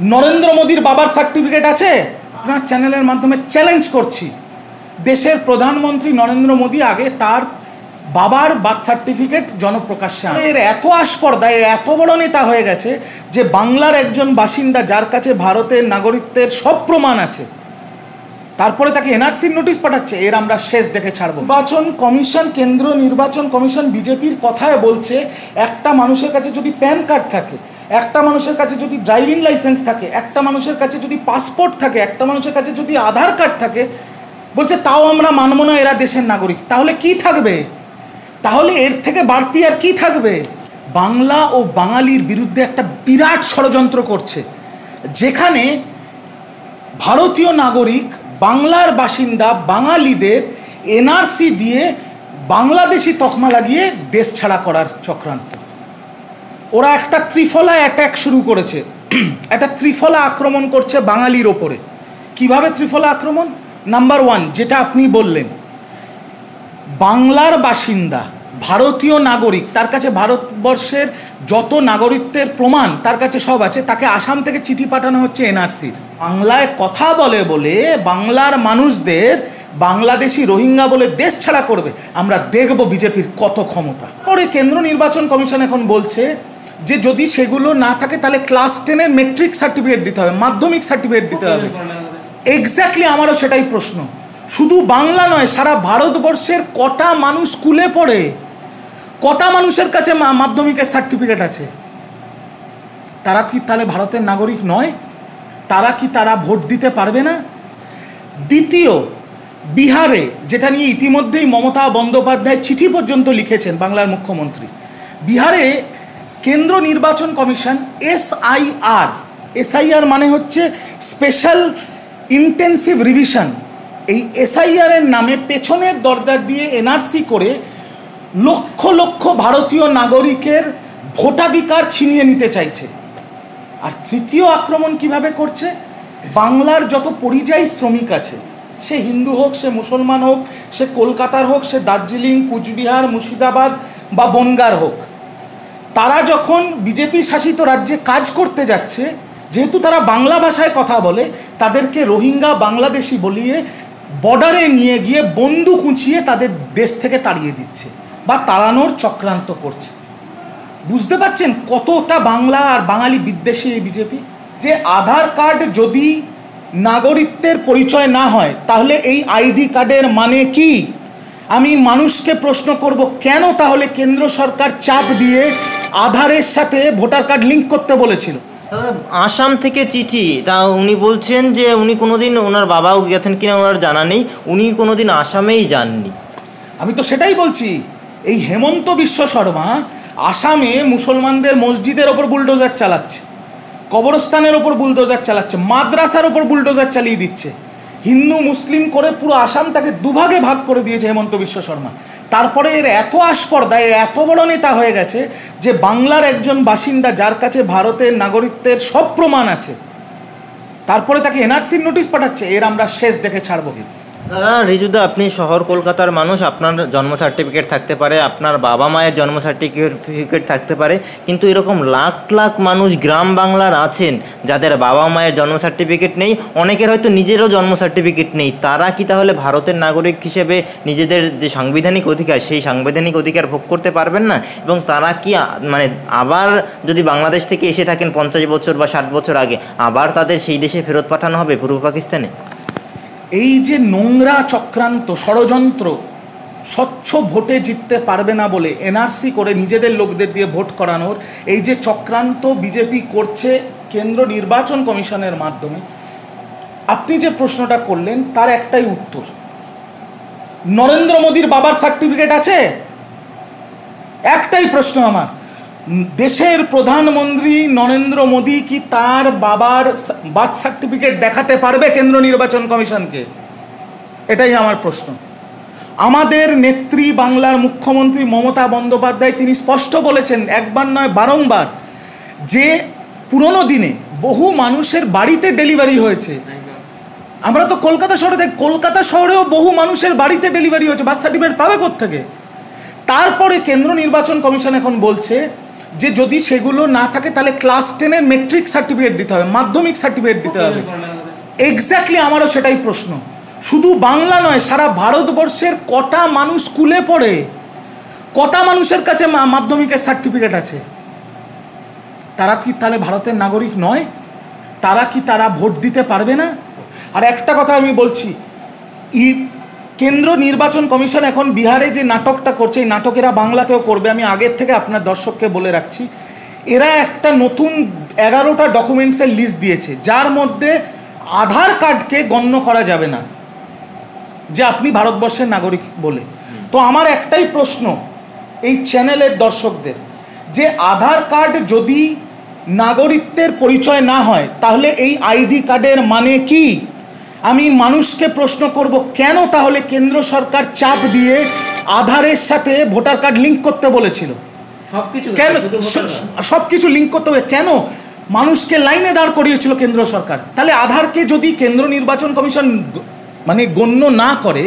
নরেন্দ্র মোদীর বাবার সার্টিফিকেট আছে? আপনার চ্যানেলের মাধ্যমে চ্যালেঞ্জ করছি, দেশের প্রধানমন্ত্রী নরেন্দ্র মোদী আগে তার বাবার বার্থ সার্টিফিকেট জনপ্রকাশ্যে আনে। এর এত আসপর্দা, এত বড় নেতা হয়ে গেছে যে বাংলার একজন বাসিন্দা যার কাছে ভারতের নাগরিকত্বের সব প্রমাণ আছে, তারপরে তাকে এনআরসির নোটিশ পাঠাচ্ছে। এর আমরা শেষ দেখে ছাড়ব। নির্বাচন কমিশন, কেন্দ্রীয় নির্বাচন কমিশন বিজেপির কথায় বলছে, একটা মানুষের কাছে যদি প্যান কার্ড থাকে, একটা মানুষের কাছে যদি ড্রাইভিং লাইসেন্স থাকে, একটা মানুষের কাছে যদি পাসপোর্ট থাকে, একটা মানুষের কাছে যদি আধার কার্ড থাকে, বলছে তাও আমরা মানব না, এরা দেশের নাগরিক। তাহলে কি থাকবে? তাহলে এর থেকে বাড়তি আর কি থাকবে? বাংলা ও বাঙালির বিরুদ্ধে একটা বিরাট ষড়যন্ত্র করছে, যেখানে ভারতীয় নাগরিক, বাংলার বাসিন্দা বাঙালিদের এনআরসি দিয়ে বাংলাদেশি তকমা লাগিয়ে দেশ ছাড়া করার চক্রান্ত। ওরা একটা ত্রিফলা অ্যাট্যাক শুরু করেছে, একটা ত্রিফলা আক্রমণ করছে বাঙালির ওপরে। কিভাবে ত্রিফলা আক্রমণ? নাম্বার ওয়ান, যেটা আপনি বললেন, বাংলার বাসিন্দা ভারতীয় নাগরিক, তার কাছে ভারতবর্ষের যত নাগরিকত্বের প্রমাণ তার কাছে সব আছে, তাকে আসাম থেকে চিঠি পাঠানো হচ্ছে এনআরসির। বাংলায় কথা বলে বলে বাংলার মানুষদের বাংলাদেশি রোহিঙ্গা বলে দেশ ছাড়া করবে। আমরা দেখব বিজেপির কত ক্ষমতা। পরে কেন্দ্র নির্বাচন কমিশন এখন বলছে যে যদি সেগুলো না থাকে তাহলে ক্লাস 10-এর মেট্রিক সার্টিফিকেট দিতে হবে, মাধ্যমিক সার্টিফিকেট দিতে হবে। এক্স্যাক্টলি আমারও সেটাই প্রশ্ন। শুধু বাংলা নয়, সারা ভারতবর্ষের কটা মানুষ স্কুলে পড়ে, কটা মানুষের কাছে মাধ্যমিকের সার্টিফিকেট আছে? তারা কি তাহলে ভারতের নাগরিক নয়? তারা ভোট দিতে পারবে না? দ্বিতীয়, বিহারে, যেটা নিয়ে ইতিমধ্যেই মমতা বন্দ্যোপাধ্যায় চিঠি পর্যন্ত লিখেছেন বাংলার মুখ্যমন্ত্রী, বিহারে কেন্দ্র নির্বাচন কমিশন এসআইআর মানে হচ্ছে স্পেশাল ইন্টেন্সিভ রিভিশন, এই এসআইআরের নামে পেছনের দরজা দিয়ে এনআরসি করে লক্ষ লক্ষ ভারতীয় নাগরিকের ভোটাধিকার ছিনিয়ে নিতে চাইছে। আর তৃতীয় আক্রমণ কিভাবে করছে? বাংলার যত পরিযায়ী শ্রমিক আছে, সে হিন্দু হোক, সে মুসলমান হোক, সে কলকাতার হোক, সে দার্জিলিং, কুচবিহার, মুর্শিদাবাদ বা বনগাঁর হোক, তারা যখন বিজেপি শাসিত রাজ্যে কাজ করতে যাচ্ছে, যেহেতু তারা বাংলা ভাষায় কথা বলে, তাদেরকে রোহিঙ্গা বাংলাদেশি বলিয়ে বর্ডারে নিয়ে গিয়ে বন্দুক উঁচিয়ে তাদের দেশ থেকে তাড়িয়ে দিচ্ছে বা তাড়ানোর চক্রান্ত করছে। বুঝতে পারছেন কতটা বাংলা আর বাঙালি বিদ্বেষী এই বিজেপি? যে আধার কার্ড যদি নাগরিকত্বের পরিচয় না হয় তাহলে এই আইডি কার্ডের মানে কি? আমি মানুষকে প্রশ্ন করব, কেন তাহলে কেন্দ্র সরকার চাপ দিয়ে আধারের সাথে ভোটার কার্ড লিঙ্ক করতে বলেছিল? আসাম থেকে চিঠি, তা উনি বলছেন যে উনি কোনোদিন, ওনার বাবাও গেছেন কিনা ওনার জানা নেই, উনি কোনোদিন আসামেই যাননি। আমি তো সেটাই বলছি, এই হেমন্ত বিশ্ব শর্মা আসামে মুসলমানদের মসজিদের ওপর বুলডোজার চালাচ্ছে, কবরস্থানের ওপর বুলডোজার চালাচ্ছে, মাদ্রাসার ওপর বুলডোজার চালিয়ে দিচ্ছে, হিন্দু মুসলিম করে পুরো আসামটাকে দুভাগে ভাগ করে দিয়েছে হেমন্ত বিশ্ব শর্মা। তারপরে এর এত আসপর্দা, এত বড় নেতা হয়ে গেছে যে বাংলার একজন বাসিন্দা যার কাছে ভারতের নাগরিকত্বের সব প্রমাণ আছে, তারপরে তাকে এনআরসির নোটিশ পাঠাচ্ছে। এর আমরা শেষ দেখে ছাড়বো। দাদা রিজুদা, আপনি শহর কলকাতার মানুষ, আপনার জন্ম সার্টিফিকেট থাকতে পারে, আপনার বাবা মায়ের জন্ম সার্টিফিকেট থাকতে পারে, কিন্তু এরকম লাখ লাখ মানুষ গ্রাম বাংলার আছেন যাদের বাবা মায়ের জন্ম সার্টিফিকেট নেই, অনেকের হয়তো নিজেরও জন্ম সার্টিফিকেট নেই। তারা কি তাহলে ভারতের নাগরিক হিসেবে নিজেদের যে সাংবিধানিক অধিকার, সেই সাংবিধানিক অধিকার ভোগ করতে পারবেন না? এবং তারা কি মানে আবার যদি বাংলাদেশ থেকে এসে থাকেন 50 বছর বা 60 বছর আগে, আবার তাদের সেই দেশে ফেরত পাঠানো হবে, পূর্ব পাকিস্তানে? এই যে নোংরা চক্রান্ত, ষড়যন্ত্র, স্বচ্ছ ভোটে জিততে পারবে না বলে এনআরসি করে নিজেদের লোকদের দিয়ে ভোট করানোর এই যে চক্রান্ত বিজেপি করছে কেন্দ্র নির্বাচন কমিশনের মাধ্যমে, আপনি যে প্রশ্নটা করলেন তার একটাই উত্তর। নরেন্দ্র মোদীর বাবার সার্টিফিকেট আছে? একটাই প্রশ্ন আমার, দেশের প্রধানমন্ত্রী নরেন্দ্র মোদী কি তার বাবার বার্থ সার্টিফিকেট দেখাতে পারবে কেন্দ্র নির্বাচন কমিশনকে? এটাই আমার প্রশ্ন। আমাদের নেত্রী বাংলার মুখ্যমন্ত্রী মমতা বন্দ্যোপাধ্যায় তিনি স্পষ্ট বলেছেন, একবার নয় বারংবার, যে পুরনো দিনে বহু মানুষের বাড়িতে ডেলিভারি হয়েছে। আমরা তো কলকাতা শহরে দেখি, কলকাতা শহরেও বহু মানুষের বাড়িতে ডেলিভারি হয়েছে, বার্থ সার্টিফিকেট পাবে কোত্থেকে? তারপরে কেন্দ্র নির্বাচন কমিশন এখন বলছে যে যদি সেগুলো না থাকে তাহলে ক্লাস 10-এর মেট্রিক সার্টিফিকেট দিতে হবে, মাধ্যমিক সার্টিফিকেট দিতে হবে। এক্স্যাক্টলি আমারও সেটাই প্রশ্ন। শুধু বাংলা নয়, সারা ভারতবর্ষের কটা মানুষ স্কুলে পড়ে, কটা মানুষের কাছে মাধ্যমিকের সার্টিফিকেট আছে? তারা কি তাহলে ভারতের নাগরিক নয়? তারা ভোট দিতে পারবে না? আর একটা কথা আমি বলছি, কেন্দ্র নির্বাচন কমিশন এখন বিহারে যে নাটকটা করছে, এই নাটক এরা বাংলাতেও করবে। আমি আগের থেকে আপনার দর্শককে বলে রাখছি, এরা একটা নতুন 11টা ডকুমেন্টসের লিস্ট দিয়েছে, যার মধ্যে আধার কার্ডকে গণ্য করা যাবে না যে আপনি ভারতবর্ষের নাগরিক বলে। তো আমার একটাই প্রশ্ন এই চ্যানেলের দর্শকদের, যে আধার কার্ড যদি নাগরিকত্বের পরিচয় না হয় তাহলে এই আইডি কার্ডের মানে কি? আমি মানুষকে প্রশ্ন করব, কেন তাহলে কেন্দ্র সরকার চাপ দিয়ে আধারের সাথে ভোটার কার্ড লিঙ্ক করতে বলেছিল? কেন সব কিছু লিঙ্ক করতে হবে? কেন মানুষকে লাইনে দাঁড় করিয়েছিল কেন্দ্র সরকার? তাহলে আধারকে যদি কেন্দ্র নির্বাচন কমিশন মানে গণ্য না করে,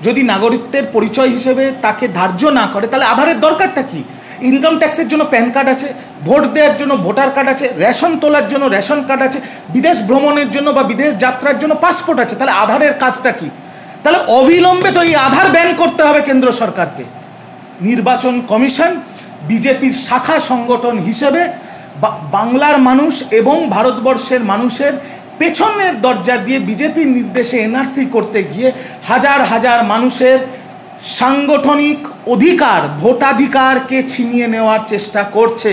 যদি নাগরিকত্বের পরিচয় হিসেবে তাকে ধার্য না করে, তাহলে আধারের দরকারটা কি? ইনকাম ট্যাক্সের জন্য প্যান কার্ড আছে, ভোট দেওয়ার জন্য ভোটার কার্ড আছে, রেশন তোলার জন্য রেশন কার্ড আছে, বিদেশ ভ্রমণের জন্য বা বিদেশ যাত্রার জন্য পাসপোর্ট আছে। তাহলে আধারের কাজটা কি? তাহলে অবিলম্বে তো এই আধার ব্যান করতে হবে কেন্দ্র সরকারকে। নির্বাচন কমিশন বিজেপির শাখা সংগঠন হিসেবে বাংলার মানুষ এবং ভারতবর্ষের মানুষের পেছনের দরজা দিয়ে বিজেপির নির্দেশে এনআরসি করতে গিয়ে হাজার হাজার মানুষের সাংগঠনিক অধিকার, ভোটাধিকারকে ছিনিয়ে নেওয়ার চেষ্টা করছে।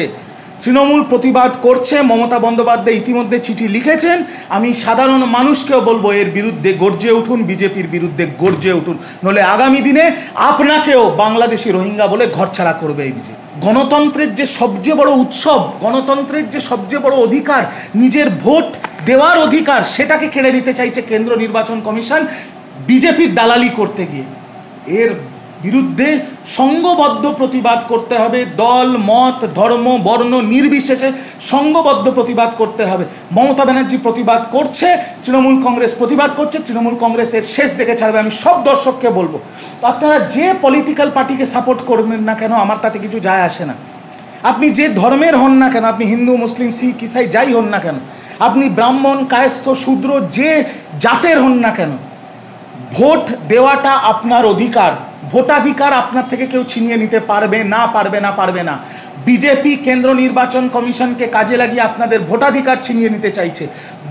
তৃণমূল প্রতিবাদ করছে, মমতা বন্দ্যোপাধ্যায় ইতিমধ্যে চিঠি লিখেছেন। আমি সাধারণ মানুষকেও বলবো এর বিরুদ্ধে গর্জে উঠুন, বিজেপির বিরুদ্ধে গর্জে উঠুন, নইলে আগামী দিনে আপনাকেও বাংলাদেশি রোহিঙ্গা বলে ঘরছাড়া করবে এই বিজেপি। গণতন্ত্রের যে সবচেয়ে বড় উৎসব, গণতন্ত্রের যে সবচেয়ে বড় অধিকার, নিজের ভোট দেওয়ার অধিকার, সেটাকে কেড়ে নিতে চাইছে কেন্দ্র নির্বাচন কমিশন বিজেপির দালালি করতে গিয়ে। এর বিরুদ্ধে সংঘবদ্ধ প্রতিবাদ করতে হবে। দল, মত, ধর্ম, বর্ণ নির্বিশেষে সংঘবদ্ধ প্রতিবাদ করতে হবে। মমতা ব্যানার্জি প্রতিবাদ করছে, তৃণমূল কংগ্রেস প্রতিবাদ করছে, তৃণমূল কংগ্রেসের শেষ দেখে ছাড়বে। আমি সব দর্শককে বলবো, আপনারা যে পলিটিক্যাল পার্টিকে সাপোর্ট করবেন না কেন, আমার তাতে কিছু যায় আসে না। আপনি যে ধর্মের হন না কেন, আপনি হিন্দু, মুসলিম, শিখ, ইসাই যাই হন না কেন, আপনি ব্রাহ্মণ, কায়স্থ, শূদ্র যে জাতের হন না কেন, ভোট দেওয়াটা আপনার অধিকার। ভোটাধিকার আপনার থেকে কেউ ছিনিয়ে নিতে পারবে না, পারবে না, পারবে না। বিজেপি কেন্দ্র নির্বাচন কমিশনকে কাজে লাগিয়ে আপনাদের ভোটাধিকার ছিনিয়ে নিতে চাইছে।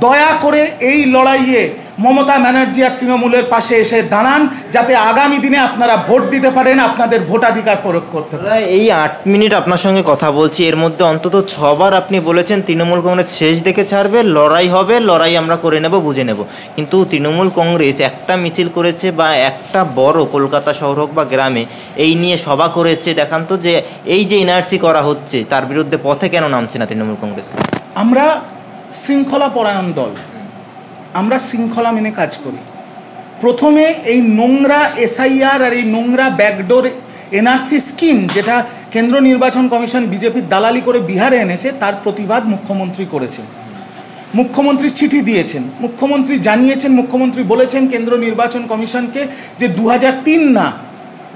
দয়া করে এই লড়াইয়ে মমতা ব্যানার্জি আর তৃণমূলের পাশে এসে দাঁড়ান, যাতে আগামী দিনে আপনারা ভোট দিতে পারেন, আপনাদের ভোটাধিকার প্রয়োগ করতে পারেন। এই 8 মিনিট আপনার সঙ্গে কথা বলছি, এর মধ্যে অন্তত 6 বার আপনি বলেছেন তৃণমূল কংগ্রেস শেষ দেখে ছাড়বে, লড়াই হবে, লড়াই আমরা করে নেব, বুঝে নেব। কিন্তু তৃণমূল কংগ্রেস একটা মিছিল করেছে বা একটা বড় কলকাতা শহর হোক বা গ্রামে এই নিয়ে সভা করেছে, দেখান তো যে এই যে এনআরসি করা হচ্ছে তার বিরুদ্ধে পথে কেন নামছে না তৃণমূল কংগ্রেস? আমরা শৃঙ্খলা পরায়ণ দল, আমরা শৃঙ্খলা মেনে কাজ করি। প্রথমে এই নোংরা এসআইআর আর এই নোংরা ব্যাকডোর এনআরসি স্কিম, যেটা কেন্দ্র নির্বাচন কমিশন বিজেপির দালালি করে বিহারে এনেছে, তার প্রতিবাদ মুখ্যমন্ত্রী করেছেন। মুখ্যমন্ত্রী চিঠি দিয়েছেন, মুখ্যমন্ত্রী জানিয়েছেন, মুখ্যমন্ত্রী বলেছেন কেন্দ্র নির্বাচন কমিশনকে যে 2003 না,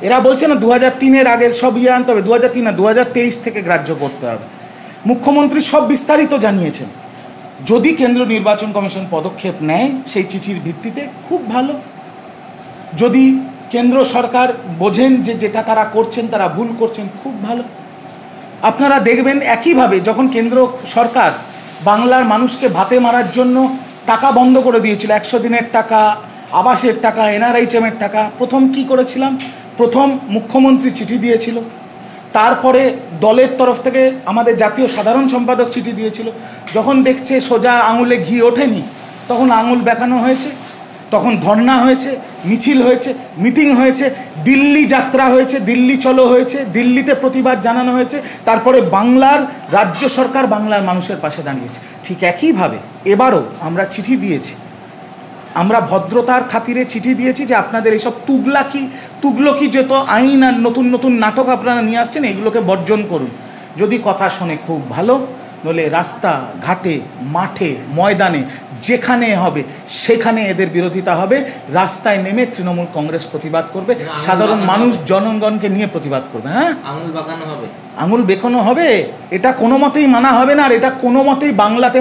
এরা বলছে না 2003-এর আগের সব আনতে হবে, 2003 না 2023 থেকে গ্রাহ্য করতে হবে। মুখ্যমন্ত্রী সব বিস্তারিত জানিয়েছেন। যদি কেন্দ্র নির্বাচন কমিশন পদক্ষেপ নেয় সেই চিঠির ভিত্তিতে খুব ভালো। যদি কেন্দ্র সরকার বোঝেন যে যেটা তারা করছেন তারা ভুল করছেন, খুব ভালো। আপনারা দেখবেন একইভাবে যখন কেন্দ্র সরকার বাংলার মানুষকে ভাতে মারার জন্য টাকা বন্ধ করে দিয়েছিল, 100 দিনের টাকা, আবাসের টাকা, এনআরএইচএমের টাকা, প্রথম কি করেছিলাম? প্রথম মুখ্যমন্ত্রী চিঠি দিয়েছিল, তারপরে দলের তরফ থেকে আমাদের জাতীয় সাধারণ সম্পাদক চিঠি দিয়েছিল। যখন দেখছে সোজা আঙুলে ঘি ওঠেনি, তখন আঙুল বেঁকানো হয়েছে, তখন ধর্না হয়েছে, মিছিল হয়েছে, মিটিং হয়েছে, দিল্লি যাত্রা হয়েছে, দিল্লি চলো হয়েছে, দিল্লিতে প্রতিবাদ জানানো হয়েছে। তারপরে বাংলার রাজ্য সরকার বাংলার মানুষের পাশে দাঁড়িয়েছে। ঠিক একইভাবে এবারও আমরা চিঠি দিয়েছি, আমরা ভদ্রতার খাতিরে চিঠি দিয়েছি যে আপনাদের এইসব তুগলকি যত আইন আর নতুন নতুন নাটক আপনারা নিয়ে আসছেন, এগুলোকে বর্জন করুন। যদি কথা শোনে খুব ভালো, নইলে রাস্তা ঘাটে, মাঠে, ময়দানে যেখানে হবে সেখানে এদের বিরোধিতা হবে, রাস্তায় নেমে তৃণমূল কংগ্রেস প্রতিবাদ করবে, সাধারণ মানুষ জনগণকে নিয়ে প্রতিবাদ করবে। হ্যাঁ, আঙুল বাঁকানো হবে, আঙুল বেঁকানো হবে, এটা কোনো মতেই মানা হবে না। আর এটা কোনো মতেই বাংলাতে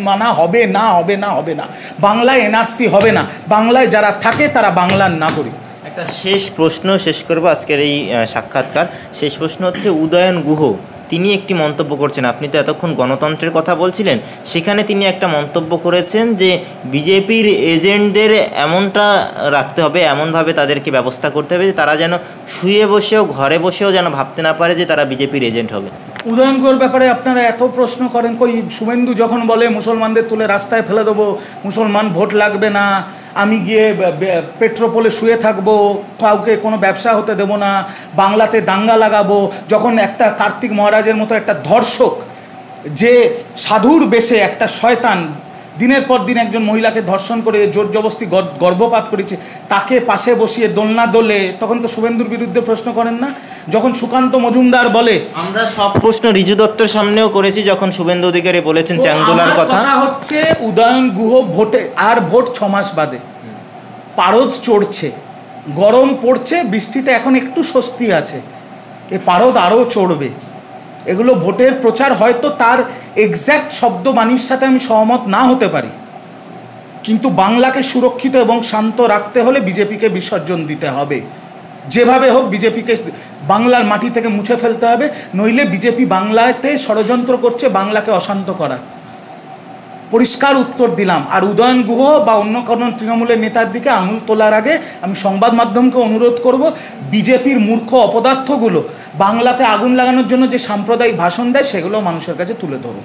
মানা হবে না, হবে না, হবে না। বাংলায় এনআরসি হবে না, বাংলায় যারা থাকে তারা বাংলার নাগরিক। একটা শেষ প্রশ্ন শেষ করবো আজকের এই সাক্ষাৎকার। শেষ প্রশ্ন হচ্ছে, উদয়ন গুহ তিনি একটি মন্তব্য করছেন, আপনি তো এতক্ষণ গণতন্ত্রের কথা বলছিলেন, সেখানে তিনি একটা মন্তব্য করেছেন যে বিজেপির এজেন্টদের এমনটা রাখতে হবে, এমনভাবে তাদেরকে ব্যবস্থা করতে হবে যে তারা যেন শুয়ে বসেও ঘরে বসেও যেন ভাবতে না পারে যে তারা বিজেপির এজেন্ট হবে। উদয়ন গুহর ব্যাপারে আপনারা এত প্রশ্ন করেন, কই শুভেন্দু যখন বলে মুসলমানদের তুলে রাস্তায় ফেলে দেবো, মুসলমান ভোট লাগবে না, আমি গিয়ে পেট্রোপোলে শুয়ে থাকবো, কাউকে কোনো ব্যবসা হতে দেবো না, বাংলাতে দাঙ্গা লাগাবো, যখন একটা কার্তিক মহারাজের মতো একটা ধর্ষক, যে সাধুর বেশে একটা শয়তান দিনের পর দিন একজন মহিলাকে ধর্ষণ করে জোর জবরদস্তি গর্ভপাত করেছে, তাকে পাশে বসিয়ে দোলনা দোলে, তখন তো শুভেন্দুর বিরুদ্ধে প্রশ্ন করেন না। যখন সুকান্ত মজুমদার বলে, আমরা সব প্রশ্ন ঋজু দত্তর সামনেও করেছি, যখন শুভেন্দু অধিকারী বলেছেন চ্যাংদোলার কথা হচ্ছে উদয়ন গুহ ভোটে আর ভোট 6 মাস বাদে, পারদ চড়ছে, গরম পড়ছে, বৃষ্টিতে এখন একটু স্বস্তি আছে, এ পারদ আরও চড়বে। এগুলো ভোটের প্রচার, হয়তো তার এক্স্যাক্ট শব্দবাণীর সাথে আমি সহমত না হতে পারি, কিন্তু বাংলাকে সুরক্ষিত এবং শান্ত রাখতে হলে বিজেপিকে বিসর্জন দিতে হবে, যেভাবে হোক বিজেপিকে বাংলার মাটি থেকে মুছে ফেলতে হবে, নইলে বিজেপি বাংলাতে ষড়যন্ত্র করছে বাংলাকে অশান্ত করা। পরিষ্কার উত্তর দিলাম। আর উদয়ন গুহ বা অন্য কোনো তৃণমূলের নেতার দিকে আঙুল তোলার আগে আমি সংবাদ মাধ্যমকে অনুরোধ করব, বিজেপির মূর্খ অপদার্থগুলো বাংলাতে আগুন লাগানোর জন্য যে সাম্প্রদায়িক ভাষণ দেয় সেগুলো মানুষের কাছে তুলে ধরুন।